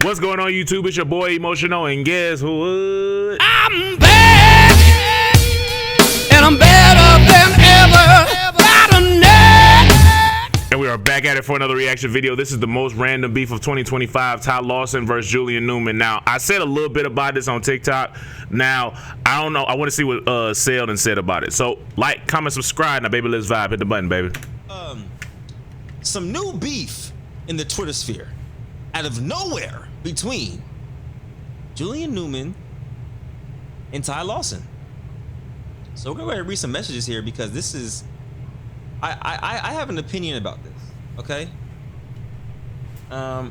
What's going on, YouTube? It's your boy Emotional, and guess what? I'm bad, and I'm better than ever. Got a neck. And we are back at it for another reaction video. This is the most random beef of 2025, Ty Lawson versus Julian Newman. Now, I said a little bit about this on TikTok. Now, I don't know. I want to see what Selden said about it. So, like, comment, subscribe. Now, baby, let's vibe. Hit the button, baby. Some new beef in the Twitter sphere out of nowhere between Julian Newman and Ty Lawson. So we're gonna go ahead and read some messages here because this is I have an opinion about this. Okay,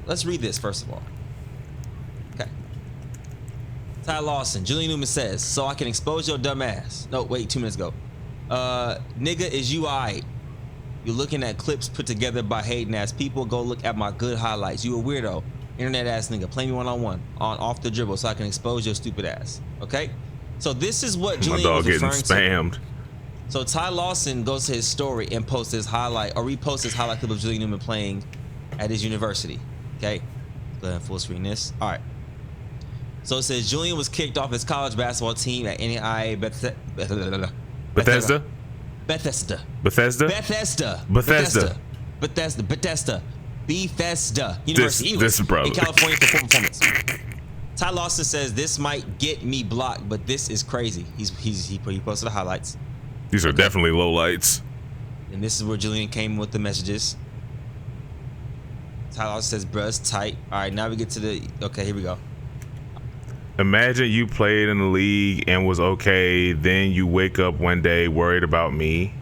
let's read this first of all. Okay. Ty Lawson, Julian Newman says, so I can expose your dumb ass. No, wait, 2 minutes ago. Nigga, is you alright? You looking at clips put together by hating ass people? Go look at my good highlights. You a weirdo, internet ass nigga. Play me one-on-one on off the dribble so I can expose your stupid ass. Okay, so this is what Julian was referring spammed. to. So Ty Lawson goes to his story and posts his highlight or reposts his highlight clip of Julian Newman playing at his university. Okay, go ahead and full screen this. All right. So it says Julian was kicked off his college basketball team at NAIA Bethesda. University in California for poor performance. Ty Lawson says this might get me blocked, but this is crazy. He posted the highlights. These are definitely low lights. And this is where Julian came with the messages. Ty Lawson says, bruh, it's tight. All right, now we get to the, okay, here we go. Imagine you played in the league and was okay, then you wake up one day worried about me.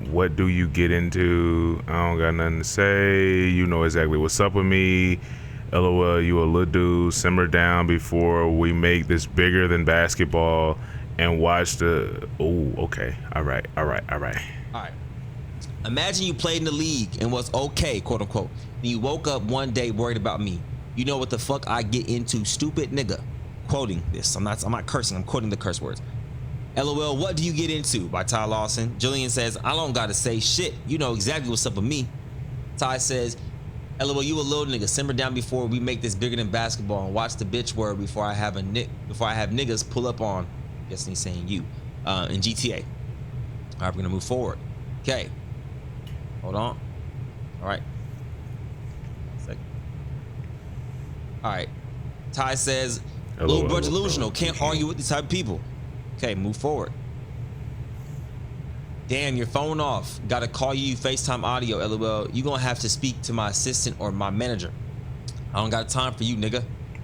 What do you get into? I don't got nothing to say. You know exactly what's up with me. LOL, you a little dude. Simmer down before we make this bigger than basketball and watch the, oh, okay. All right. Imagine you played in the league and was okay, quote unquote. Then you woke up one day worried about me. You know what the fuck I get into, stupid nigga. Quoting this. I'm not cursing. I'm quoting the curse words. LOL, what do you get into? By Ty Lawson. Julian says, I don't gotta say shit. You know exactly what's up with me. Ty says, LOL, you a little nigga. Simmer down before we make this bigger than basketball and watch the bitch word before I have niggas pull up on. Guessing he's saying you in GTA. All right, we're gonna move forward. Okay. Hold on. All right. All right. Ty says, little bro delusional, can't argue with these type of people. Okay, move forward. Damn, your phone off. Gotta call you FaceTime audio, LOL. You gonna have to speak to my assistant or my manager. I don't got time for you, nigga.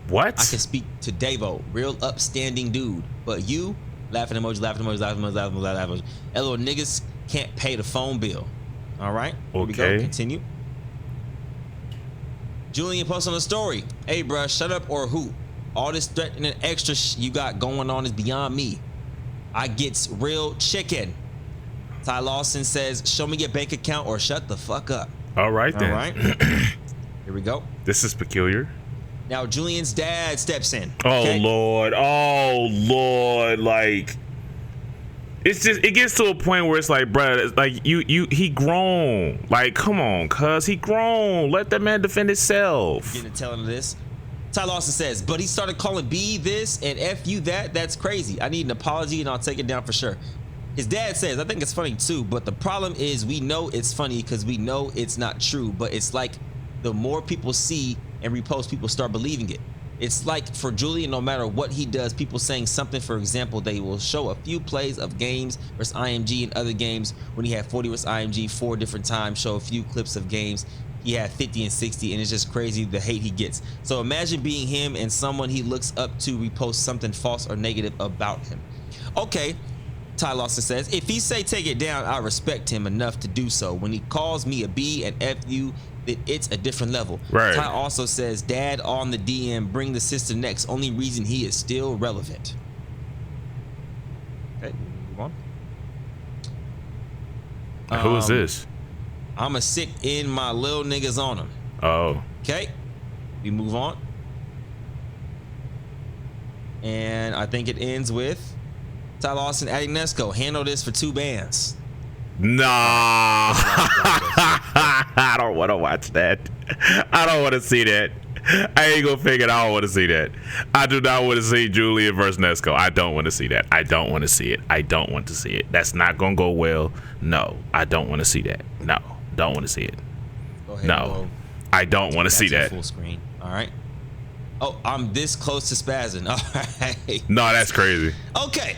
What? I can speak to Davo, real upstanding dude. But you, laughing emoji, laughing emoji, laughing emoji, laughing emoji, laughing emoji. LOL, niggas can't pay the phone bill. All right, here we go. Continue. Julian posts on a story. Hey, bruh, shut up or who? All this threatening extra you got going on is beyond me. I gets real chicken. Ty Lawson says, show me your bank account or shut the fuck up. All right, then. All right. Here we go. This is peculiar. Now, Julian's dad steps in. Okay? Oh, Lord. Like, it's just, it gets to a point where it's like, bruh, it's like he grown. Like, come on, cuz he grown. Let that man defend himself. Getting a telling of this. Ty Lawson says, but he started calling B this and F you that. That's crazy. I need an apology and I'll take it down for sure. His dad says, I think it's funny too, but the problem is we know it's funny because we know it's not true, but it's like the more people see and repost, people start believing it. It's like for Julian, no matter what he does, people saying something, for example, they will show a few plays of games versus IMG and other games when he had 40 versus IMG 4 different times, show a few clips of games. He had 50 and 60, and it's just crazy the hate he gets. So imagine being him and someone he looks up to repost something false or negative about him. Okay, Ty Lawson says, if he say take it down, I respect him enough to do so. When he calls me a B and F you, then it's a different level. Right. Ty also says, dad on the DM, bring the sister next. Only reason he is still relevant. Okay, move on. Who is this? I'ma sick in my little niggas on him. Oh. Okay, we move on. And I think it ends with Ty Lawson adding Nesco. Handle this for 2 bands. Nah. I don't want to watch that. I don't want to see that. I ain't gonna fake it. I don't want to see that. I do not want to see Julian versus Nesco. I don't want to see that. I don't want to see it. I don't want to see it. That's not gonna go well. No, I don't want to see that. No, don't want to see it. Go ahead, No, I don't want to see that. Full screen. All right. Oh, I'm this close to spazzing. All right. No, that's crazy. Okay.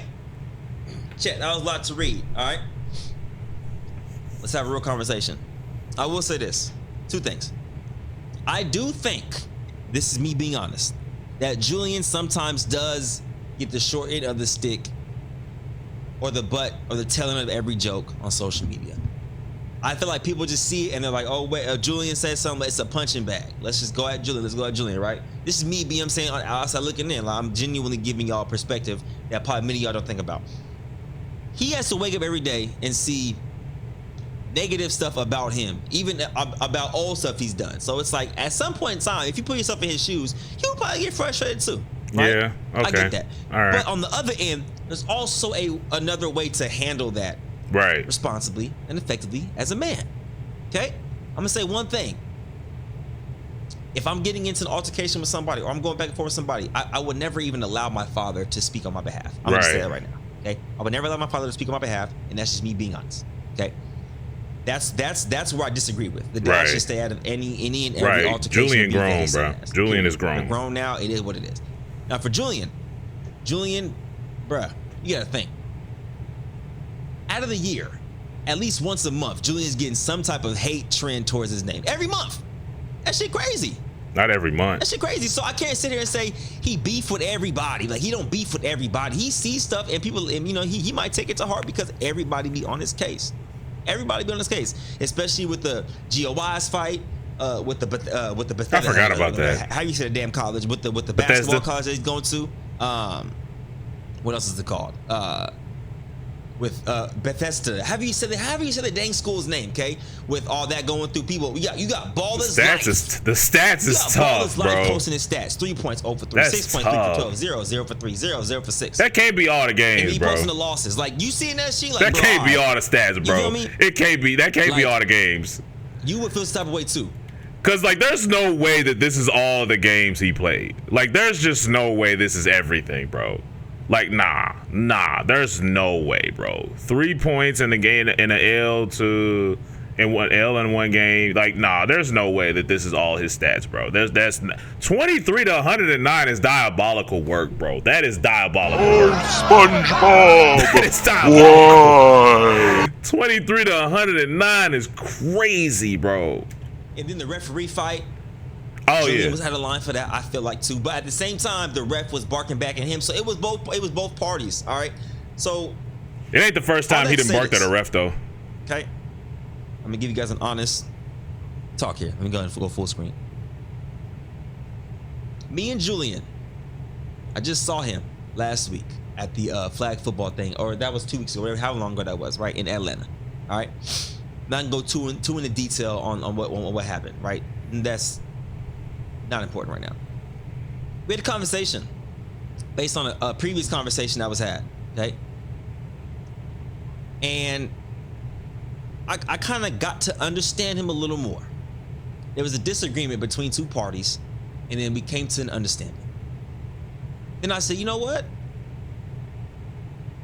Chat, that was a lot to read. All right. Let's have a real conversation. I will say this. Two things. I do think, this is me being honest, that Julian sometimes does get the short end of the stick or the butt or the telling of every joke on social media. I feel like people just see it and they're like, oh, wait, Julian said something, it's a punching bag. Let's just go at Julian. Let's go at Julian, right? This is me being, I'm saying, on the outside looking in. Like, I'm genuinely giving y'all a perspective that probably many of y'all don't think about. He has to wake up every day and see negative stuff about him, even about old stuff he's done. So it's like, at some point in time, if you put yourself in his shoes, you'll probably get frustrated too. Right? Yeah, okay. I get that. All right. But on the other end, there's also another way to handle that Right. responsibly and effectively as a man. Okay? I'm gonna say one thing. If I'm getting into an altercation with somebody or I'm going back and forth with somebody, I would never even allow my father to speak on my behalf. I'm gonna say that right now. Okay? I would never allow my father to speak on my behalf, and that's just me being honest. Okay? That's where I disagree with. The dad should stay out of any and every altercation. Julian grown, bro. Julian is grown. They're grown now. It is what it is. Now for Julian, bruh, you gotta think. Out of the year, at least once a month, Julian's getting some type of hate trend towards his name. Every month. That shit crazy. Not every month. That shit crazy. So I can't sit here and say he beef with everybody. Like, he don't beef with everybody. He sees stuff and people, and, you know, he might take it to heart because everybody be on his case. Everybody be on his case, especially with the GOY's fight, with the Bethesda. I forgot about that. How you say the damn college with the basketball college that he's going to. What else is it called? With Bethesda. Have you said the dang school's name? Okay, with all that going through, people, you got Baller's the Life. stats is tough, Baller's Life bro. Posting his stats: 3 points, 0 for 3, That's 6 points, 3 for 12, tough. 0, 0 for 3, 0, 0 for 6. That can't be all the And games, he bro. posting the losses. Like, you seeing that shit? Like, That bro, can't be alright. all the stats, bro. You feel me? It can't be. That can't be Like, all the games. You would feel some type of way too. Cause like, there's no way that this is all the games he played. Like, there's just no way this is everything, bro. Like, nah, there's no way, bro. 3 points in the game, in an in one L in one game. Like, nah, there's no way that this is all his stats, bro. That's 23 to 109 is diabolical work, bro. That is diabolical work. SpongeBob! That is diabolical. Why? 23 to 109 is crazy, bro. And then the referee fight. Oh Julian yeah. was had a line for that, I feel like, too. But at the same time, the ref was barking back at him, so it was both parties. All right. So It ain't the first time he done barked at a ref though. okay, I'm gonna give you guys an honest talk here. Let me go ahead and go full screen. Me and Julian, I just saw him last week at the flag football thing, or that was 2 weeks ago, whatever, how long ago that was, right, in Atlanta. All right. Not gonna go too into detail on what happened, right? And that's not important right now. We had a conversation based on a previous conversation that was had, okay? And I kind of got to understand him a little more. There was a disagreement between two parties, and then we came to an understanding. Then I said, you know what?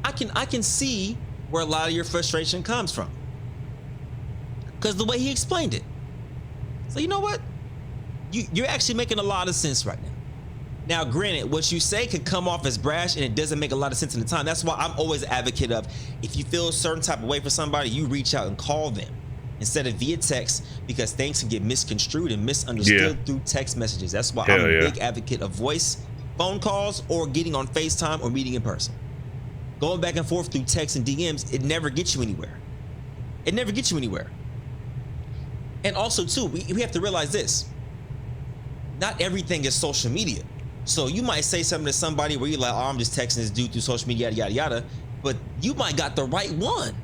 I can see where a lot of your frustration comes from, because the way he explained it. So you know what? You're actually making a lot of sense right now. Now, granted, what you say could come off as brash, and it doesn't make a lot of sense in the time. That's why I'm always an advocate of, if you feel a certain type of way for somebody, you reach out and call them instead of via text, because things can get misconstrued and misunderstood through text messages. That's why I'm a big advocate of voice, phone calls, or getting on FaceTime or meeting in person. Going back and forth through text and DMs, it never gets you anywhere. It never gets you anywhere. And also, too, we have to realize this. Not everything is social media. So you might say something to somebody where you're like, oh, I'm just texting this dude through social media, yada, yada, yada. But you might got the right one.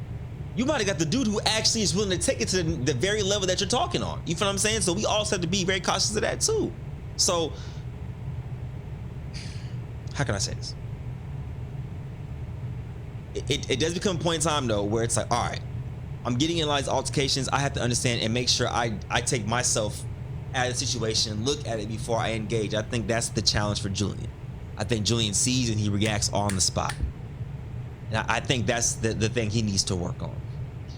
You might have got the dude who actually is willing to take it to the very level that you're talking on. You feel what I'm saying? So we also have to be very cautious of that, too. So, how can I say this? It does become a point in time, though, where it's like, all right, I'm getting in a lot of altercations. I have to understand and make sure I take myself at a situation, look at it before I engage. I think that's the challenge for Julian. I think Julian sees and he reacts on the spot. And I think that's the thing he needs to work on.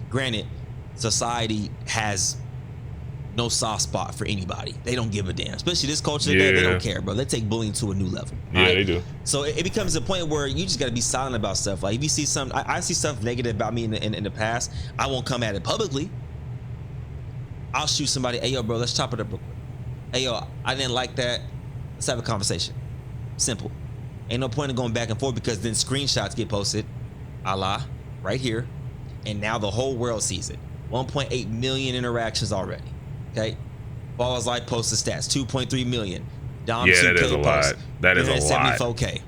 Granted, society has no soft spot for anybody. They don't give a damn. Especially this culture today, they don't care, bro. They take bullying to a new level. Yeah, right? They do. So it becomes a point where you just got to be silent about stuff. Like if you see something, I see stuff negative about me in the past, I won't come at it publicly. I'll shoot somebody, hey, yo, bro, let's chop it up real quick. Hey, yo, I didn't like that. Let's have a conversation. Simple. Ain't no point in going back and forth because then screenshots get posted, a la, right here. And now the whole world sees it. 1.8 million interactions already. Okay? Ballers Life posted stats, 2.3 million. Dom yeah, 2K that is a lot. That is a lot. 74K.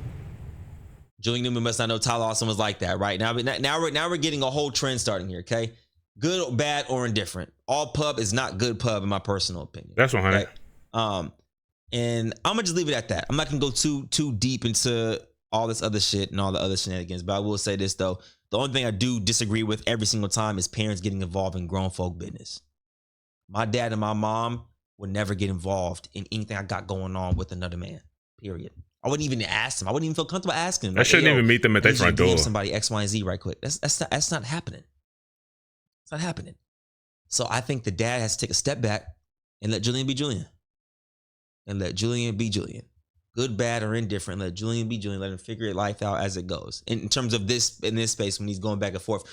Julian Newman must not know Ty Lawson was like that, right? Now we're getting a whole trend starting here, okay? Good, bad, or indifferent. All pub is not good pub, in my personal opinion. That's 100. Okay? And I'm gonna just leave it at that. I'm not gonna go too deep into all this other shit and all the other shenanigans. But I will say this though: the only thing I do disagree with every single time is parents getting involved in grown folk business. My dad and my mom would never get involved in anything I got going on with another man. Period. I wouldn't even ask them. I wouldn't even feel comfortable asking them. I shouldn't even meet them at their front door. Somebody X, Y, and Z right quick. That's not happening. It's not happening. So I think the dad has to take a step back and let Julian be Julian. And let Julian be Julian. Good, bad, or indifferent. Let Julian be Julian. Let him figure life out as it goes. In terms of this, in this space, when he's going back and forth.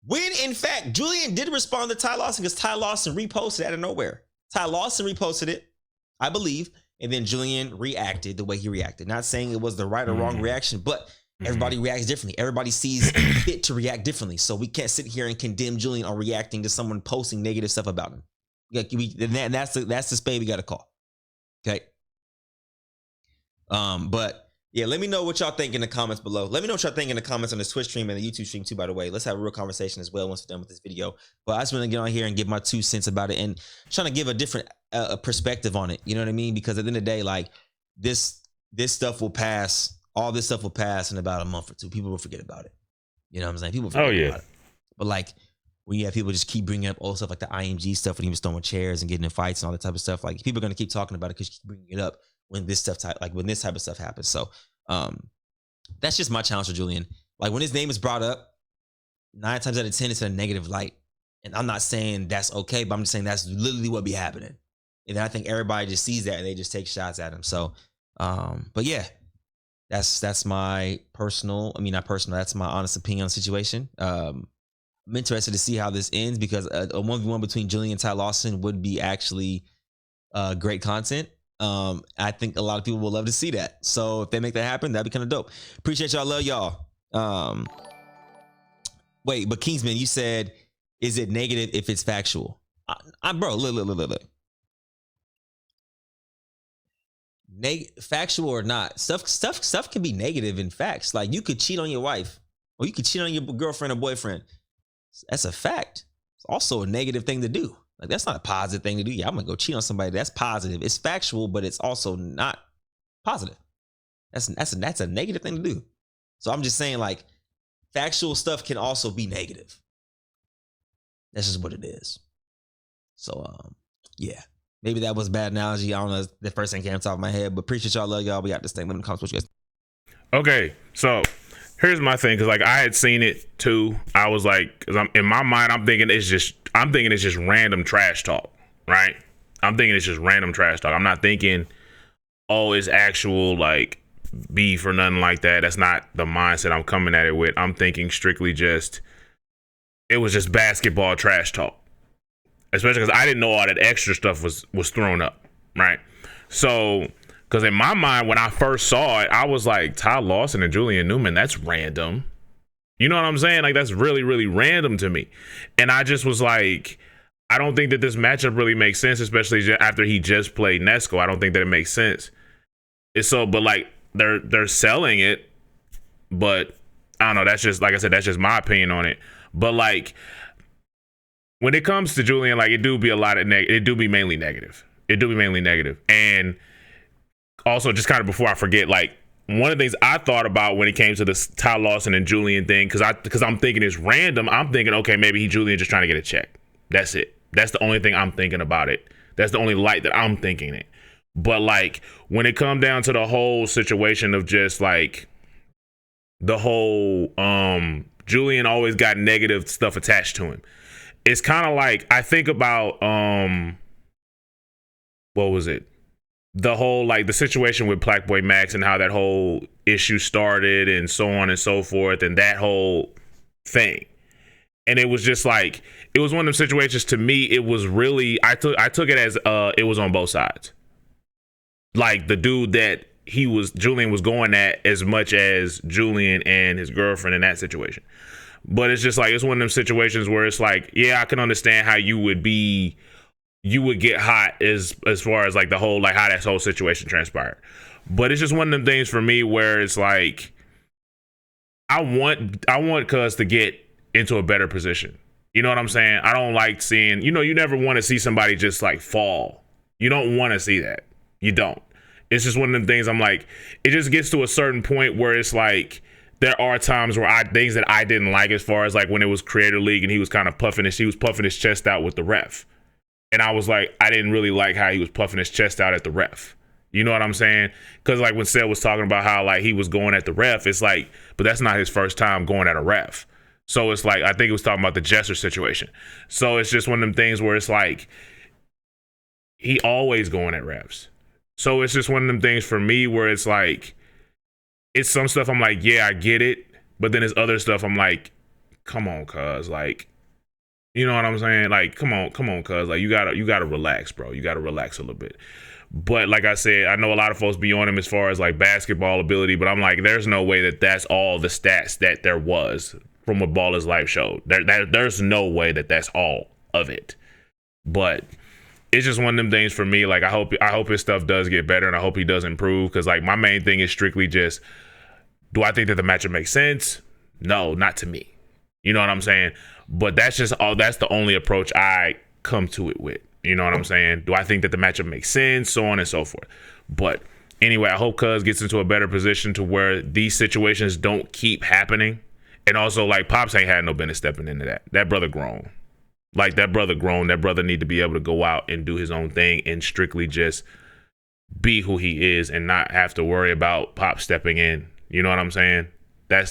When, in fact, Julian did respond to Ty Lawson because Ty Lawson reposted out of nowhere. Ty Lawson reposted it, I believe, and then Julian reacted the way he reacted. Not saying it was the right or wrong reaction, but everybody reacts differently. Everybody sees fit to react differently. So we can't sit here and condemn Julian on reacting to someone posting negative stuff about him. And that's the spade we got to call. Okay. But yeah, let me know what y'all think in the comments below. Let me know what y'all think in the comments on the Twitch stream and the YouTube stream too, by the way. Let's have a real conversation as well once we're done with this video. But I just want to get on here and give my 2 cents about it and trying to give a different perspective on it. You know what I mean? Because at the end of the day, like this stuff will pass. All this stuff will pass in about a month or two. People will forget about it. You know what I'm saying? People will forget about it. But like when you have people just keep bringing up old stuff like the IMG stuff when he was throwing chairs and getting in fights and all that type of stuff, like people are going to keep talking about it because you keep bringing it up when this stuff when this type of stuff happens. So that's just my challenge for Julian. Like when his name is brought up, 9 times out of 10 it's in a negative light. And I'm not saying that's okay, but I'm just saying that's literally what be happening. And I think everybody just sees that and they just take shots at him. So but yeah, that's my personal, that's my honest opinion on the situation. I'm interested to see how this ends because a 1v1 between Julian and Ty Lawson would be actually great content. I think a lot of people will love to see that. So if they make that happen, that'd be kind of dope. Appreciate y'all. Love y'all. Wait, but Kingsman, you said, is it negative if it's factual? Bro, look. Factual or not, stuff can be negative in facts. Like you could cheat on your wife or you could cheat on your girlfriend or boyfriend. That's a fact. It's also a negative thing to do. Like that's not a positive thing to do. Yeah, I'm gonna go cheat on somebody. That's positive. It's factual, but it's also not positive. That's a negative thing to do. So I'm just saying, like, factual stuff can also be negative. That's just what it is. So yeah. Maybe that was a bad analogy. I don't know. The first thing came on top of my head, but appreciate y'all. Love y'all. We got this thing. Let me know what you guys. Okay, so here's my thing, because like I had seen it too. I was like, because I'm in my mind, I'm thinking it's just random trash talk, right? I'm thinking it's just random trash talk. I'm not thinking, oh, it's actual like beef or nothing like that. That's not the mindset I'm coming at it with. I'm thinking strictly just it was just basketball trash talk. Especially because I didn't know all that extra stuff was thrown up, right? So, because in my mind, when I first saw it, I was like, Ty Lawson and Julian Newman, that's random. You know what I'm saying? Like, that's really, really random to me. And I just was like, I don't think that this matchup really makes sense, especially after he just played Nesco. I don't think that it makes sense. It's so, but like, they're selling it, but I don't know. That's just, like I said, that's just my opinion on it. But like, when it comes to Julian, like it do be mainly negative. It do be mainly negative. And also, just kind of before I forget, like one of the things I thought about when it came to this Ty Lawson and Julian thing, because I'm thinking it's random. I'm thinking, okay, maybe Julian just trying to get a check. That's it. That's the only thing I'm thinking about it. That's the only light that I'm thinking it. But like when it come down to the whole situation of just like the whole Julian always got negative stuff attached to him. It's kind of like I think about what was it? The whole like the situation with Black Boy Max and how that whole issue started and so on and so forth and that whole thing. And it was just like it was one of them situations. To me, it was really I took it as it was on both sides. Like the dude that Julian was going at as much as Julian and his girlfriend in that situation. But it's just like it's one of them situations where it's like, yeah, I can understand how you would get hot as far as like the whole like how that whole situation transpired. But it's just one of them things for me where it's like I want Cuz to get into a better position. You know what I'm saying? I don't like seeing, you never want to see somebody just like fall. You don't want to see that. You don't. It's just one of them things I'm like, it just gets to a certain point where it's like there are times where things that I didn't like as far as like when it was Creator League and he was kind of puffing his chest out with the ref. And I was like, I didn't really like how he was puffing his chest out at the ref. You know what I'm saying? Because like when Seth was talking about how like he was going at the ref, it's like, but that's not his first time going at a ref. So it's like, I think he was talking about the Jester situation. So it's just one of them things where it's like, he always going at refs. So it's just one of them things for me where it's like, it's some stuff I'm like, yeah, I get it. But then there's other stuff I'm like, come on, cuz, like, you know what I'm saying? Like, come on, cuz, like, you gotta relax, bro. You gotta relax a little bit. But like I said, I know a lot of folks be on him as far as like basketball ability, but I'm like, there's no way that that's all the stats that there was from what Ball is Life showed. There's no way that that's all of it. But it's just one of them things for me. Like, I hope his stuff does get better, and I hope he does improve. Because like my main thing is strictly just, do I think that the matchup makes sense? No, not to me. You know what I'm saying? But that's the only approach I come to it with. You know what I'm saying? Do I think that the matchup makes sense? So on and so forth. But anyway, I hope Cuz gets into a better position to where these situations don't keep happening. And also, like, Pops ain't had no business stepping into that. That brother grown. Like, that brother grown. That brother need to be able to go out and do his own thing and strictly just be who he is and not have to worry about Pop stepping in. You know what I'm saying?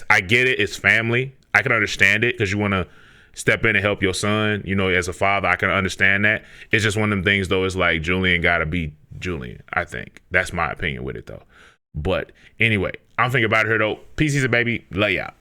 I get it. It's family. I can understand it because you want to step in and help your son. You know, as a father, I can understand that. It's just one of them things, though. It's like Julian got to be Julian, I think. That's my opinion with it, though. But anyway, I'm thinking about it here, though. PC's a baby. Lay out.